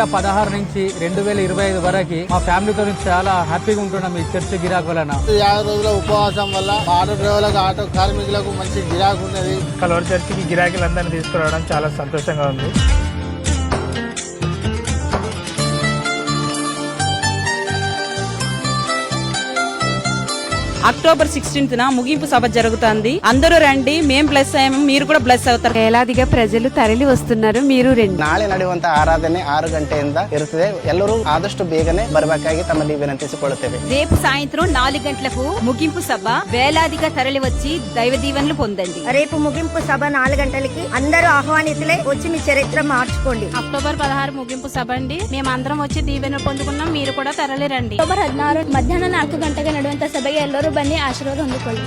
2016 నుంచి 2025 వరకు మా ఫ్యామిలీతో చాలా హ్యాపీగా ఉంటున్నాం ఈ చర్చ్ గిరాకు వలన. 50 రోజుల ఉపవాసం వల్ల ఆటో డ్రైవర్లకు, ఆటో కార్మికులకు మంచి గిరాకు ఉన్నది. కలవరి చర్చికి గిరాకీలందరినీ తీసుకురావడం చాలా సంతోషంగా ఉంది. అక్టోబర్ 16న ముగింపు సభ జరుగుతుంది. అందరూ రండి, మేం బ్లెస్ అయ్యాము, మీరు కూడా బ్లెస్ అవుతారు. వేలాదిగా ప్రజలు ತರಲಿ ವస్తున్నారు, మీరు ರಂడి. ನಾಳೆ ನಡೆಯುವಂತ ಆರಾಧನೆ 6 ಗಂಟೆಯಿಂದ ಇರುತ್ತದೆ. ಎಲ್ಲರೂ ಆದಷ್ಟು ಬೇಗನೆ ಬರಬೇಕಾಗಿ ತಮ್ಮಲ್ಲಿ ವಿನಂತಿಸಿಕೊಳ್ಳುತ್ತೇವೆ. రేపు సాయంత్రం 4 గంటలకు ముగింపు సభ. వేలాదిగా తరలి వచ్చి దైవ దీవెనలు పొందండి. రేపు ముగింపు సభ 4 గంటలకి అందరూ ఆహ్వానితులై వచ్చి మీ చరిత్ర మార్చుకోండి. అక్టోబర్ 16 ముగింపు సభ అండి. మేమందరం వచ్చి దీవెనలు పొందుకున్నాం, మీరు కూడా తరలి రండి. ಅಕ್ಟೋಬರ್ 16 ಮಧ್ಯಾಹ್ನ 4 ಗಂಟೆಗೆ ನಡೆಯುವಂತ ಸಭೆಗೆ ಎಲ್ಲರೂ ಬನ್ನಿ, ಆಶೀರ್ವಾದ ಹೊಂದಿಕೊಳ್ಳಿ.